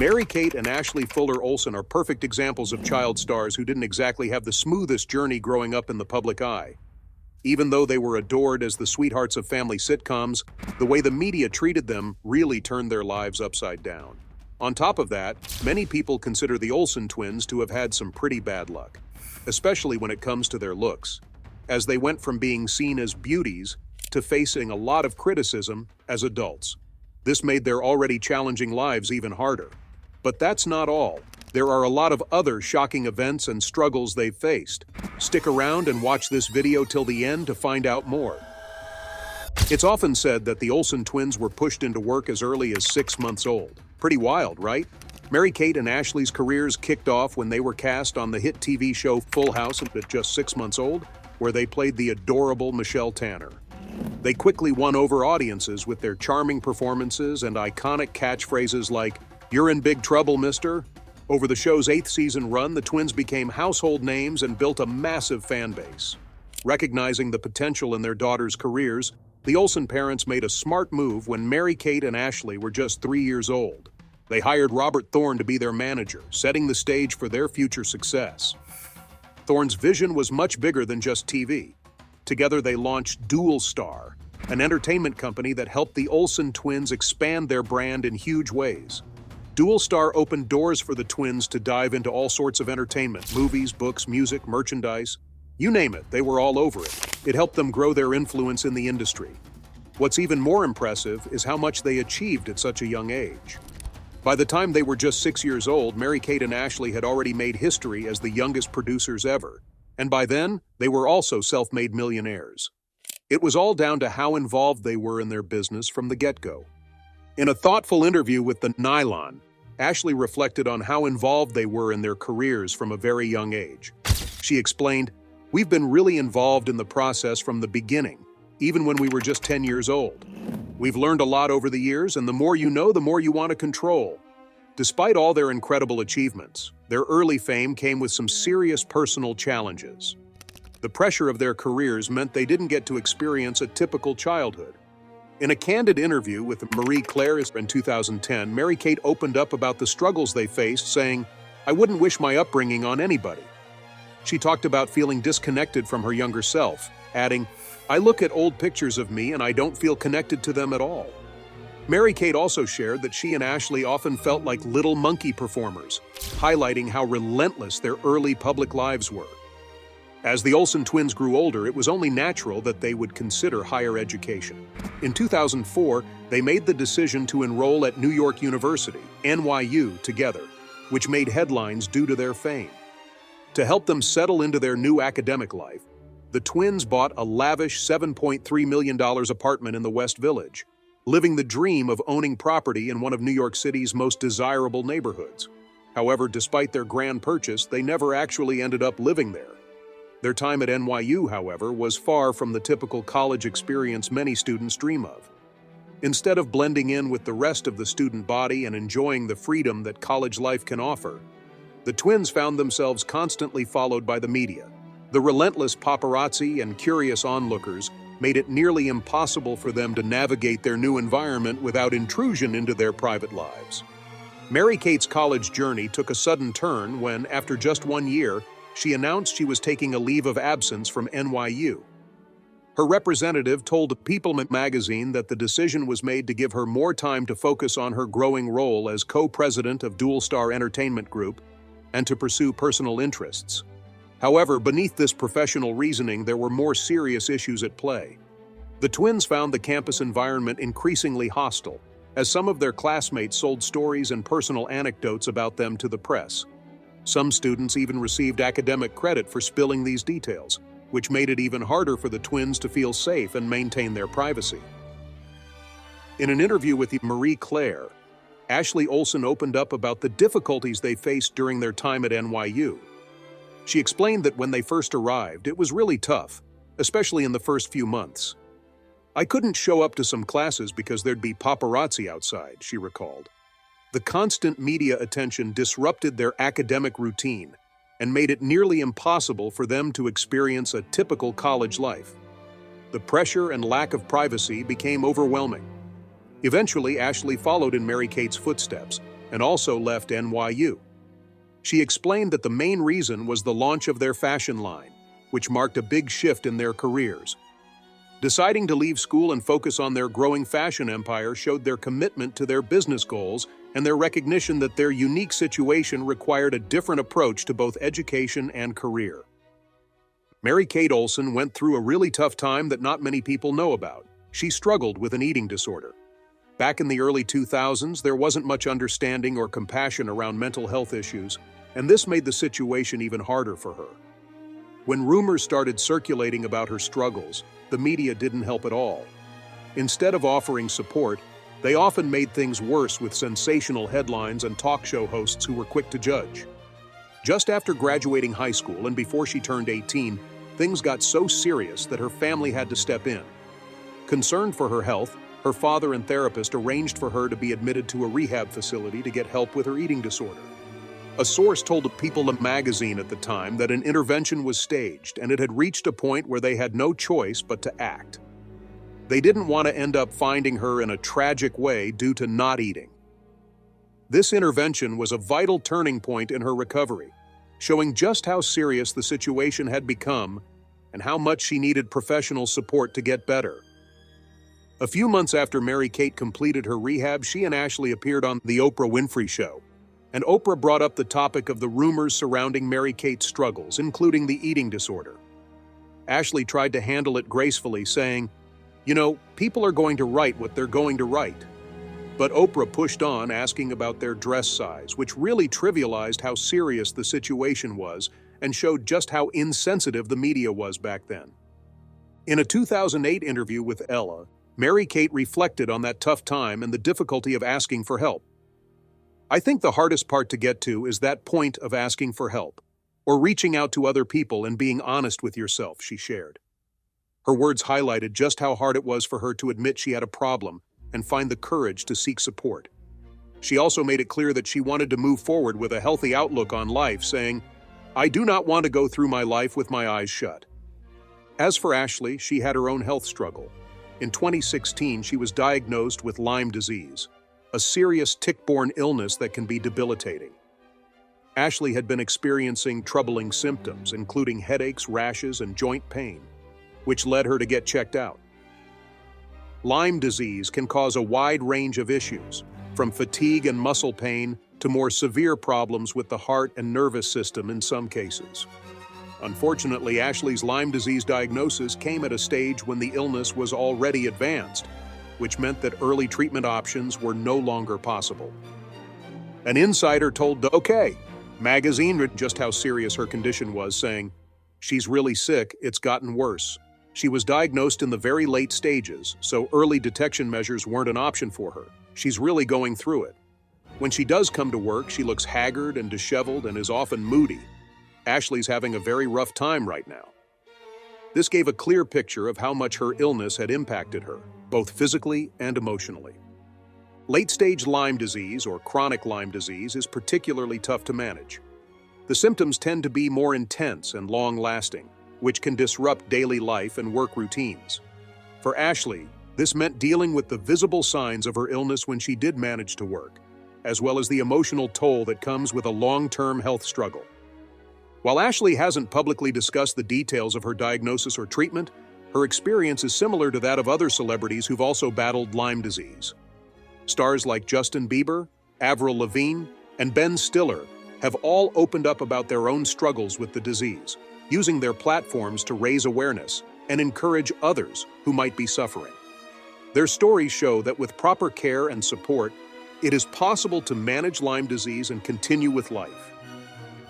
Mary-Kate and Ashley Fuller Olsen are perfect examples of child stars who didn't exactly have the smoothest journey growing up in the public eye. Even though they were adored as the sweethearts of family sitcoms, the way the media treated them really turned their lives upside down. On top of that, many people consider the Olsen twins to have had some pretty bad luck, especially when it comes to their looks, as they went from being seen as beauties to facing a lot of criticism as adults. This made their already challenging lives even harder. But that's not all. There are a lot of other shocking events and struggles they've faced. Stick around and watch this video till the end to find out more. It's often said that the Olsen twins were pushed into work as early as 6 months old. Pretty wild, right? Mary-Kate and Ashley's careers kicked off when they were cast on the hit TV show Full House at just 6 months old, where they played the adorable Michelle Tanner. They quickly won over audiences with their charming performances and iconic catchphrases like, "You're in big trouble, mister." Over the show's 8th season run, the twins became household names and built a massive fan base. Recognizing the potential in their daughters' careers, the Olsen parents made a smart move when Mary-Kate and Ashley were just 3 years old. They hired Robert Thorne to be their manager, setting the stage for their future success. Thorne's vision was much bigger than just TV. Together they launched Dual Star, an entertainment company that helped the Olsen twins expand their brand in huge ways. Dual Star opened doors for the twins to dive into all sorts of entertainment, movies, books, music, merchandise. You name it, they were all over it. It helped them grow their influence in the industry. What's even more impressive is how much they achieved at such a young age. By the time they were just 6 years old, Mary-Kate and Ashley had already made history as the youngest producers ever. And by then, they were also self-made millionaires. It was all down to how involved they were in their business from the get-go. In a thoughtful interview with the Nylon, Ashley reflected on how involved they were in their careers from a very young age. She explained, "We've been really involved in the process from the beginning, even when we were just 10 years old. We've learned a lot over the years, and the more you know, the more you want to control." Despite all their incredible achievements, their early fame came with some serious personal challenges. The pressure of their careers meant they didn't get to experience a typical childhood. In a candid interview with Marie Claire in 2010, Mary-Kate opened up about the struggles they faced, saying, "I wouldn't wish my upbringing on anybody." She talked about feeling disconnected from her younger self, adding, "I look at old pictures of me and I don't feel connected to them at all." Mary-Kate also shared that she and Ashley often felt like little monkey performers, highlighting how relentless their early public lives were. As the Olsen twins grew older, it was only natural that they would consider higher education. In 2004, they made the decision to enroll at New York University, NYU, together, which made headlines due to their fame. To help them settle into their new academic life, the twins bought a lavish $7.3 million apartment in the West Village, living the dream of owning property in one of New York City's most desirable neighborhoods. However, despite their grand purchase, they never actually ended up living there. Their time at NYU, however, was far from the typical college experience many students dream of. Instead of blending in with the rest of the student body and enjoying the freedom that college life can offer, the twins found themselves constantly followed by the media. The relentless paparazzi and curious onlookers made it nearly impossible for them to navigate their new environment without intrusion into their private lives. Mary-Kate's college journey took a sudden turn when, after just 1 year, she announced she was taking a leave of absence from NYU. Her representative told People magazine that the decision was made to give her more time to focus on her growing role as co-president of Dual Star Entertainment Group and to pursue personal interests. However, beneath this professional reasoning, there were more serious issues at play. The twins found the campus environment increasingly hostile, as some of their classmates sold stories and personal anecdotes about them to the press. Some students even received academic credit for spilling these details, which made it even harder for the twins to feel safe and maintain their privacy. In an interview with Marie Claire, Ashley Olsen opened up about the difficulties they faced during their time at NYU. She explained that when they first arrived, it was really tough, especially in the first few months. "I couldn't show up to some classes because there'd be paparazzi outside," she recalled. The constant media attention disrupted their academic routine and made it nearly impossible for them to experience a typical college life. The pressure and lack of privacy became overwhelming. Eventually, Ashley followed in Mary-Kate's footsteps, and also left NYU. She explained that the main reason was the launch of their fashion line, which marked a big shift in their careers. Deciding to leave school and focus on their growing fashion empire showed their commitment to their business goals and their recognition that their unique situation required a different approach to both education and career. Mary-Kate Olsen went through a really tough time that not many people know about. She struggled with an eating disorder. Back in the early 2000s, there wasn't much understanding or compassion around mental health issues, and this made the situation even harder for her. When rumors started circulating about her struggles, the media didn't help at all. Instead of offering support, they often made things worse with sensational headlines and talk show hosts who were quick to judge. Just after graduating high school and before she turned 18, things got so serious that her family had to step in. Concerned for her health, her father and therapist arranged for her to be admitted to a rehab facility to get help with her eating disorder. A source told People magazine at the time that an intervention was staged and it had reached a point where they had no choice but to act. They didn't want to end up finding her in a tragic way due to not eating. This intervention was a vital turning point in her recovery, showing just how serious the situation had become and how much she needed professional support to get better. A few months after Mary-Kate completed her rehab, she and Ashley appeared on The Oprah Winfrey Show, and Oprah brought up the topic of the rumors surrounding Mary-Kate's struggles, including the eating disorder. Ashley tried to handle it gracefully, saying, "You know, people are going to write what they're going to write." But Oprah pushed on, asking about their dress size, which really trivialized how serious the situation was and showed just how insensitive the media was back then. In a 2008 interview with Ella, Mary-Kate reflected on that tough time and the difficulty of asking for help. "I think the hardest part to get to is that point of asking for help, or reaching out to other people and being honest with yourself," she shared. Her words highlighted just how hard it was for her to admit she had a problem and find the courage to seek support. She also made it clear that she wanted to move forward with a healthy outlook on life, saying, "I do not want to go through my life with my eyes shut." As for Ashley, she had her own health struggle. In 2016, she was diagnosed with Lyme disease, a serious tick-borne illness that can be debilitating. Ashley had been experiencing troubling symptoms, including headaches, rashes, and joint pain, which led her to get checked out. Lyme disease can cause a wide range of issues, from fatigue and muscle pain to more severe problems with the heart and nervous system in some cases. Unfortunately, Ashley's Lyme disease diagnosis came at a stage when the illness was already advanced, which meant that early treatment options were no longer possible. An insider told the OK! magazine just how serious her condition was, saying, "She's really sick, it's gotten worse." She was diagnosed in the very late stages, so early detection measures weren't an option for her. She's really going through it. When she does come to work, she looks haggard and disheveled and is often moody. Ashley's having a very rough time right now. This gave a clear picture of how much her illness had impacted her, both physically and emotionally. Late-stage Lyme disease, or chronic Lyme disease, is particularly tough to manage. The symptoms tend to be more intense and long-lasting, which can disrupt daily life and work routines. For Ashley, this meant dealing with the visible signs of her illness when she did manage to work, as well as the emotional toll that comes with a long-term health struggle. While Ashley hasn't publicly discussed the details of her diagnosis or treatment, her experience is similar to that of other celebrities who've also battled Lyme disease. Stars like Justin Bieber, Avril Lavigne, and Ben Stiller have all opened up about their own struggles with the disease, using their platforms to raise awareness and encourage others who might be suffering. Their stories show that with proper care and support, it is possible to manage Lyme disease and continue with life.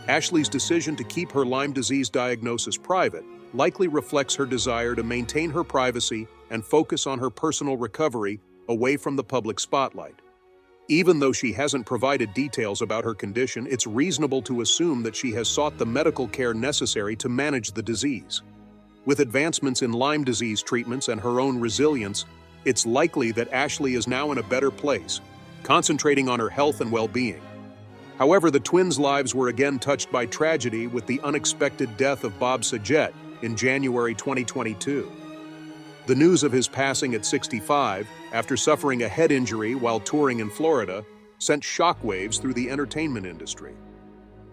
Ashley's decision to keep her Lyme disease diagnosis private likely reflects her desire to maintain her privacy and focus on her personal recovery away from the public spotlight. Even though she hasn't provided details about her condition, it's reasonable to assume that she has sought the medical care necessary to manage the disease. With advancements in Lyme disease treatments and her own resilience, it's likely that Ashley is now in a better place, concentrating on her health and well-being. However, the twins' lives were again touched by tragedy with the unexpected death of Bob Saget in January 2022. The news of his passing at 65, after suffering a head injury while touring in Florida, sent shockwaves through the entertainment industry.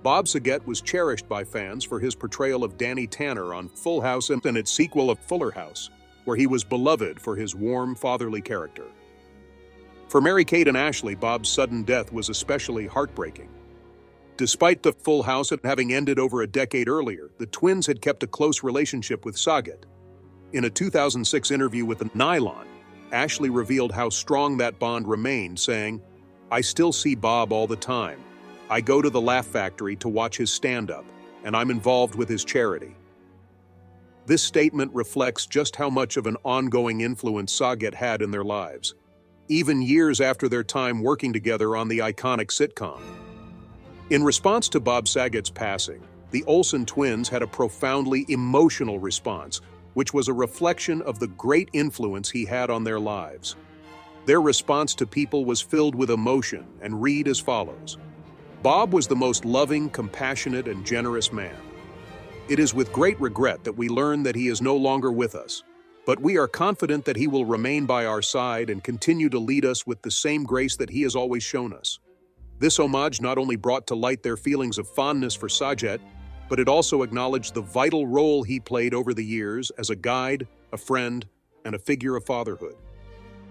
Bob Saget was cherished by fans for his portrayal of Danny Tanner on Full House and its sequel of Fuller House, where he was beloved for his warm, fatherly character. For Mary-Kate and Ashley, Bob's sudden death was especially heartbreaking. Despite the Full House having ended over a decade earlier, the twins had kept a close relationship with Saget. In a 2006 interview with the Nylon, Ashley revealed how strong that bond remained, saying, "I still see Bob all the time. I go to the Laugh Factory to watch his stand-up, and I'm involved with his charity." This statement reflects just how much of an ongoing influence Saget had in their lives, even years after their time working together on the iconic sitcom. In response to Bob Saget's passing, the Olsen twins had a profoundly emotional response, which was a reflection of the great influence he had on their lives. Their response to people was filled with emotion and read as follows: "Bob was the most loving, compassionate, and generous man. It is with great regret that we learn that he is no longer with us, but we are confident that he will remain by our side and continue to lead us with the same grace that he has always shown us." This homage not only brought to light their feelings of fondness for Saget, but it also acknowledged the vital role he played over the years as a guide, a friend, and a figure of fatherhood.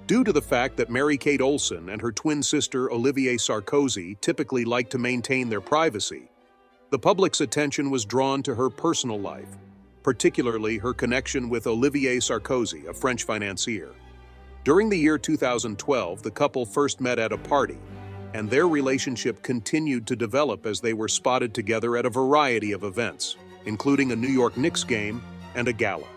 Due to the fact that Mary-Kate Olsen and her twin sister Olivier Sarkozy typically like to maintain their privacy, the public's attention was drawn to her personal life, particularly her connection with Olivier Sarkozy, a French financier. During the year 2012, the couple first met at a party, and their relationship continued to develop as they were spotted together at a variety of events, including a New York Knicks game and a gala.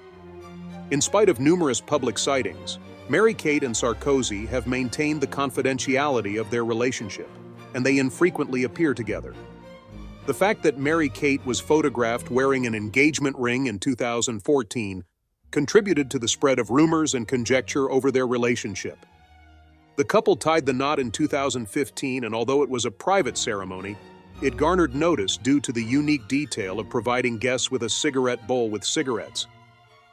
In spite of numerous public sightings, Mary-Kate and Sarkozy have maintained the confidentiality of their relationship, and they infrequently appear together. The fact that Mary-Kate was photographed wearing an engagement ring in 2014 contributed to the spread of rumors and conjecture over their relationship. The couple tied the knot in 2015, and although it was a private ceremony, it garnered notice due to the unique detail of providing guests with a cigarette bowl with cigarettes.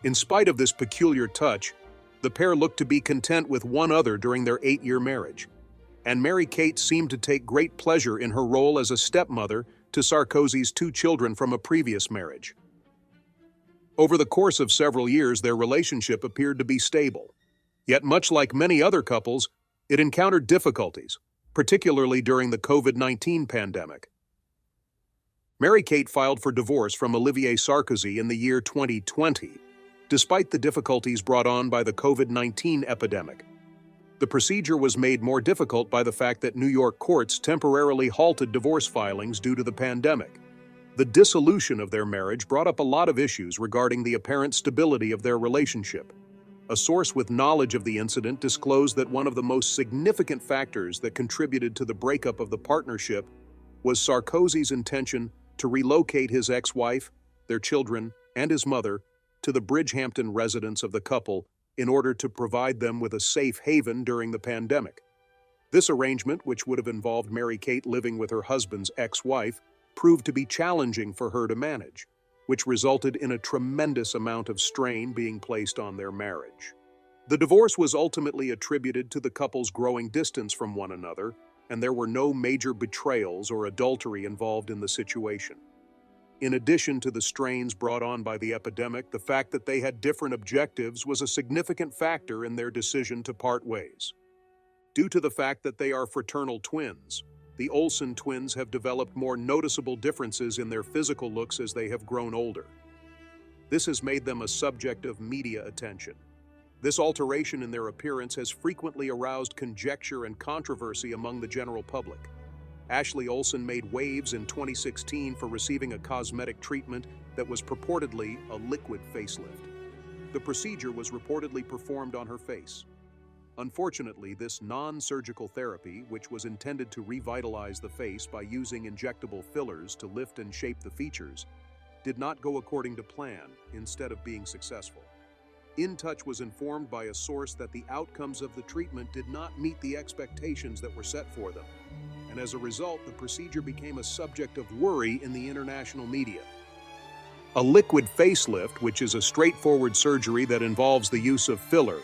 In spite of this peculiar touch, the pair looked to be content with one another during their 8-year marriage, and Mary-Kate seemed to take great pleasure in her role as a stepmother to Sarkozy's 2 children from a previous marriage. Over the course of several years, their relationship appeared to be stable. Yet, much like many other couples, it encountered difficulties, particularly during the COVID-19 pandemic. Mary-Kate filed for divorce from Olivier Sarkozy in the year 2020, despite the difficulties brought on by the COVID-19 epidemic. The procedure was made more difficult by the fact that New York courts temporarily halted divorce filings due to the pandemic. The dissolution of their marriage brought up a lot of issues regarding the apparent stability of their relationship. A source with knowledge of the incident disclosed that one of the most significant factors that contributed to the breakup of the partnership was Sarkozy's intention to relocate his ex-wife, their children, and his mother to the Bridgehampton residence of the couple in order to provide them with a safe haven during the pandemic. This arrangement, which would have involved Mary-Kate living with her husband's ex-wife, proved to be challenging for her to manage, which resulted in a tremendous amount of strain being placed on their marriage. The divorce was ultimately attributed to the couple's growing distance from one another, and there were no major betrayals or adultery involved in the situation. In addition to the strains brought on by the epidemic, the fact that they had different objectives was a significant factor in their decision to part ways. Due to the fact that they are fraternal twins, the Olsen twins have developed more noticeable differences in their physical looks as they have grown older. This has made them a subject of media attention. This alteration in their appearance has frequently aroused conjecture and controversy among the general public. Ashley Olsen made waves in 2016 for receiving a cosmetic treatment that was purportedly a liquid facelift. The procedure was reportedly performed on her face. Unfortunately, this non-surgical therapy, which was intended to revitalize the face by using injectable fillers to lift and shape the features, did not go according to plan, instead of being successful. In Touch was informed by a source that the outcomes of the treatment did not meet the expectations that were set for them, and as a result, the procedure became a subject of worry in the international media. A liquid facelift, which is a straightforward surgery that involves the use of filler,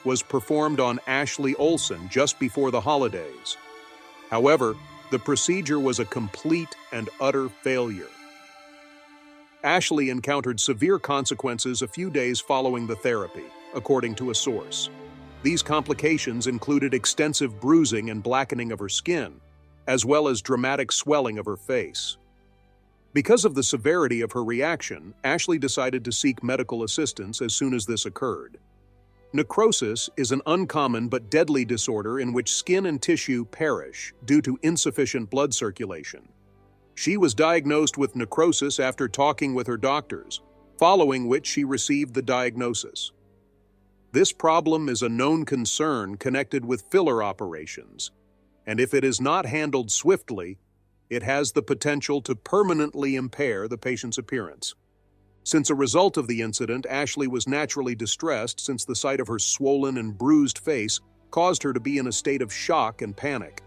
was performed on Ashley Olsen just before the holidays. However, the procedure was a complete and utter failure. Ashley encountered severe consequences a few days following the therapy, according to a source. These complications included extensive bruising and blackening of her skin, as well as dramatic swelling of her face. Because of the severity of her reaction, Ashley decided to seek medical assistance as soon as this occurred. Necrosis is an uncommon but deadly disorder in which skin and tissue perish due to insufficient blood circulation. She was diagnosed with necrosis after talking with her doctors, following which she received the diagnosis. This problem is a known concern connected with filler operations, and if it is not handled swiftly, it has the potential to permanently impair the patient's appearance. Since a result of the incident, Ashley was naturally distressed since the sight of her swollen and bruised face caused her to be in a state of shock and panic.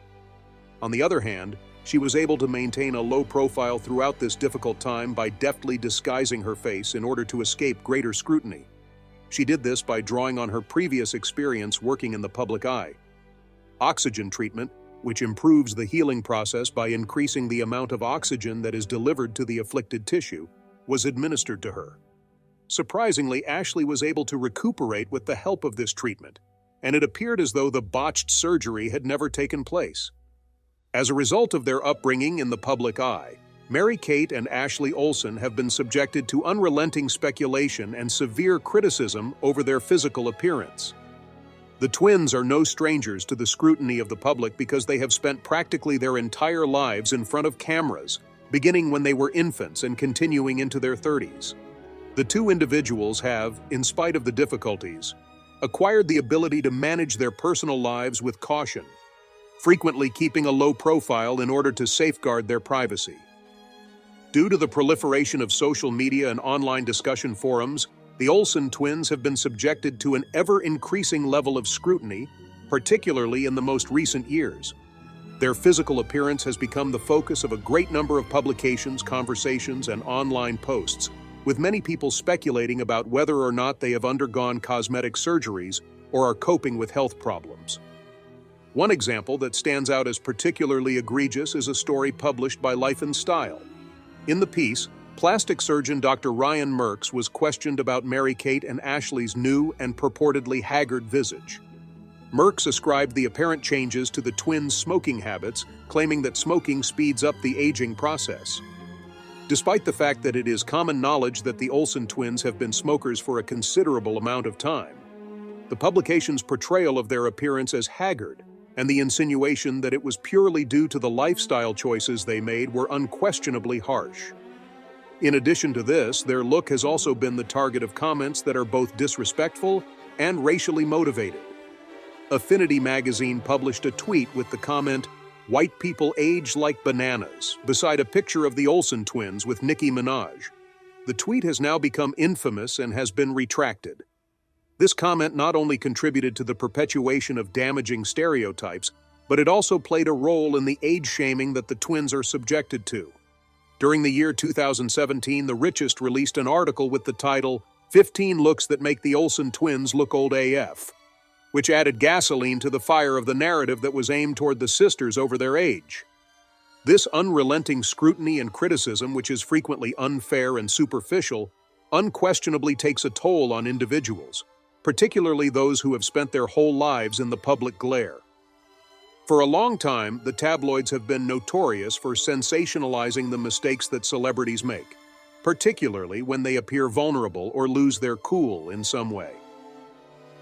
On the other hand, she was able to maintain a low profile throughout this difficult time by deftly disguising her face in order to escape greater scrutiny. She did this by drawing on her previous experience working in the public eye. Oxygen treatment, which improves the healing process by increasing the amount of oxygen that is delivered to the afflicted tissue, was administered to her. Surprisingly, Ashley was able to recuperate with the help of this treatment, and it appeared as though the botched surgery had never taken place. As a result of their upbringing in the public eye, Mary-Kate and Ashley Olsen have been subjected to unrelenting speculation and severe criticism over their physical appearance. The twins are no strangers to the scrutiny of the public because they have spent practically their entire lives in front of cameras, beginning when they were infants and continuing into their 30s. The two individuals have, in spite of the difficulties, acquired the ability to manage their personal lives with caution, frequently keeping a low profile in order to safeguard their privacy. Due to the proliferation of social media and online discussion forums, the Olsen twins have been subjected to an ever-increasing level of scrutiny, particularly in the most recent years. Their physical appearance has become the focus of a great number of publications, conversations, and online posts, with many people speculating about whether or not they have undergone cosmetic surgeries or are coping with health problems. One example that stands out as particularly egregious is a story published by Life and Style. In the piece, plastic surgeon Dr. Ryan Merks was questioned about Mary-Kate and Ashley's new and purportedly haggard visage. Merks ascribed the apparent changes to the twins' smoking habits, claiming that smoking speeds up the aging process. Despite the fact that it is common knowledge that the Olsen twins have been smokers for a considerable amount of time, the publication's portrayal of their appearance as haggard and the insinuation that it was purely due to the lifestyle choices they made were unquestionably harsh. In addition to this, their look has also been the target of comments that are both disrespectful and racially motivated. Affinity magazine published a tweet with the comment, "White people age like bananas," beside a picture of the Olsen twins with Nicki Minaj. The tweet has now become infamous and has been retracted. This comment not only contributed to the perpetuation of damaging stereotypes, but it also played a role in the age shaming that the twins are subjected to. During the year 2017, The Richest released an article with the title, "15 Looks That Make the Olsen Twins Look Old AF," which added gasoline to the fire of the narrative that was aimed toward the sisters over their age. This unrelenting scrutiny and criticism, which is frequently unfair and superficial, unquestionably takes a toll on individuals, particularly those who have spent their whole lives in the public glare. For a long time, the tabloids have been notorious for sensationalizing the mistakes that celebrities make, particularly when they appear vulnerable or lose their cool in some way.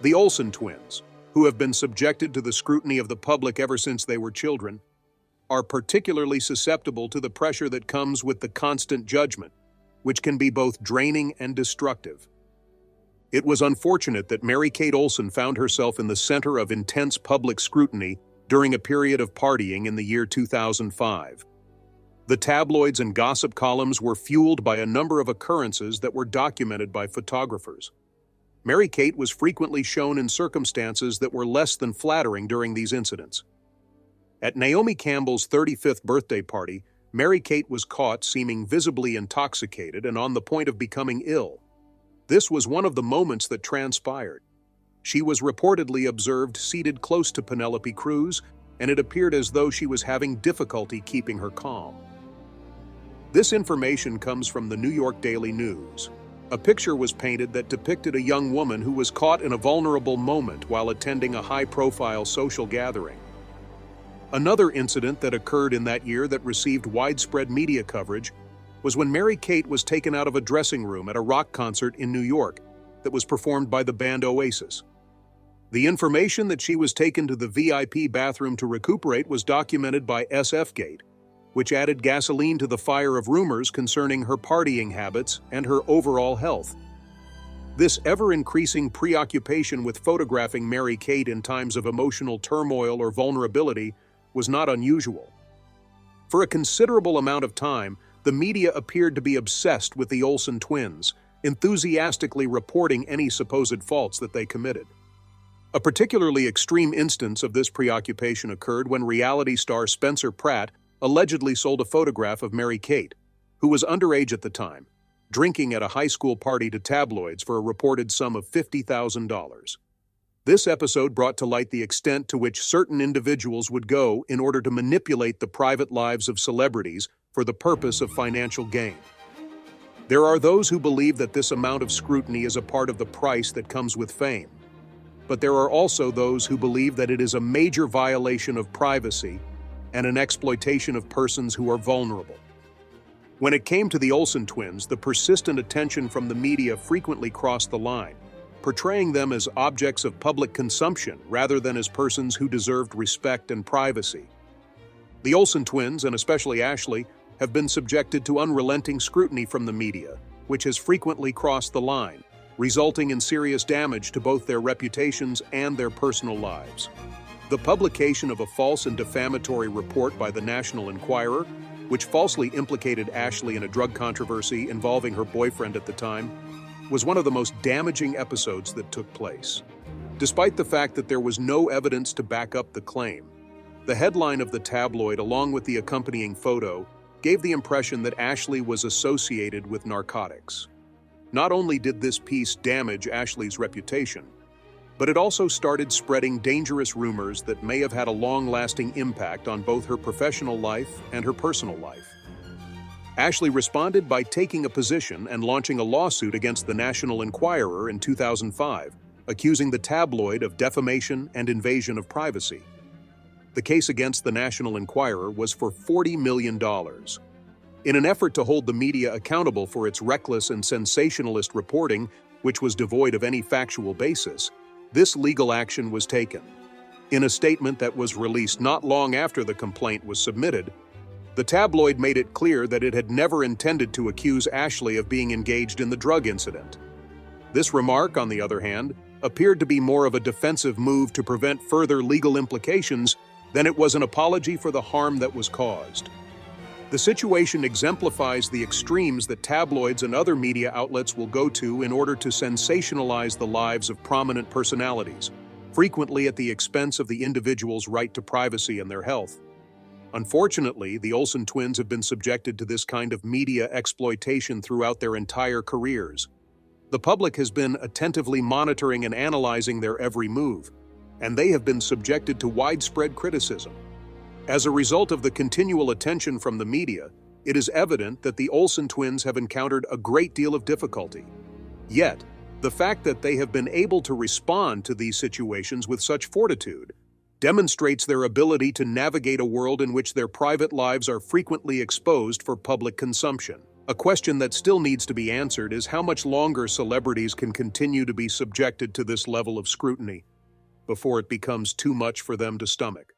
The Olsen twins, who have been subjected to the scrutiny of the public ever since they were children, are particularly susceptible to the pressure that comes with the constant judgment, which can be both draining and destructive. It was unfortunate that Mary-Kate Olsen found herself in the center of intense public scrutiny during a period of partying in the year 2005. The tabloids and gossip columns were fueled by a number of occurrences that were documented by photographers. Mary-Kate was frequently shown in circumstances that were less than flattering during these incidents. At Naomi Campbell's 35th birthday party, Mary-Kate was caught seeming visibly intoxicated and on the point of becoming ill. This was one of the moments that transpired. She was reportedly observed seated close to Penelope Cruz, and it appeared as though she was having difficulty keeping her calm. This information comes from the New York Daily News. A picture was painted that depicted a young woman who was caught in a vulnerable moment while attending a high-profile social gathering. Another incident that occurred in that year that received widespread media coverage was when Mary-Kate was taken out of a dressing room at a rock concert in New York that was performed by the band Oasis. The information that she was taken to the VIP bathroom to recuperate was documented by SFGate, which added gasoline to the fire of rumors concerning her partying habits and her overall health. This ever-increasing preoccupation with photographing Mary-Kate in times of emotional turmoil or vulnerability was not unusual. For a considerable amount of time, the media appeared to be obsessed with the Olsen twins, enthusiastically reporting any supposed faults that they committed. A particularly extreme instance of this preoccupation occurred when reality star Spencer Pratt allegedly sold a photograph of Mary-Kate, who was underage at the time, drinking at a high school party to tabloids for a reported sum of $50,000. This episode brought to light the extent to which certain individuals would go in order to manipulate the private lives of celebrities for the purpose of financial gain. There are those who believe that this amount of scrutiny is a part of the price that comes with fame. But there are also those who believe that it is a major violation of privacy and an exploitation of persons who are vulnerable. When it came to the Olsen twins, the persistent attention from the media frequently crossed the line, portraying them as objects of public consumption rather than as persons who deserved respect and privacy. The Olsen twins, and especially Ashley, have been subjected to unrelenting scrutiny from the media, which has frequently crossed the line, resulting in serious damage to both their reputations and their personal lives. The publication of a false and defamatory report by the National Enquirer, which falsely implicated Ashley in a drug controversy involving her boyfriend at the time, was one of the most damaging episodes that took place. Despite the fact that there was no evidence to back up the claim, the headline of the tabloid, along with the accompanying photo, gave the impression that Ashley was associated with narcotics. Not only did this piece damage Ashley's reputation, but it also started spreading dangerous rumors that may have had a long-lasting impact on both her professional life and her personal life. Ashley responded by taking a position and launching a lawsuit against the National Enquirer in 2005, accusing the tabloid of defamation and invasion of privacy. The case against the National Enquirer was for $40 million. In an effort to hold the media accountable for its reckless and sensationalist reporting, which was devoid of any factual basis, this legal action was taken. In a statement that was released not long after the complaint was submitted, the tabloid made it clear that it had never intended to accuse Ashley of being engaged in the drug incident. This remark, on the other hand, appeared to be more of a defensive move to prevent further legal implications than it was an apology for the harm that was caused. The situation exemplifies the extremes that tabloids and other media outlets will go to in order to sensationalize the lives of prominent personalities, frequently at the expense of the individual's right to privacy and their health. Unfortunately, the Olsen twins have been subjected to this kind of media exploitation throughout their entire careers. The public has been attentively monitoring and analyzing their every move, and they have been subjected to widespread criticism. As a result of the continual attention from the media, it is evident that the Olsen twins have encountered a great deal of difficulty. Yet, the fact that they have been able to respond to these situations with such fortitude demonstrates their ability to navigate a world in which their private lives are frequently exposed for public consumption. A question that still needs to be answered is how much longer celebrities can continue to be subjected to this level of scrutiny before it becomes too much for them to stomach.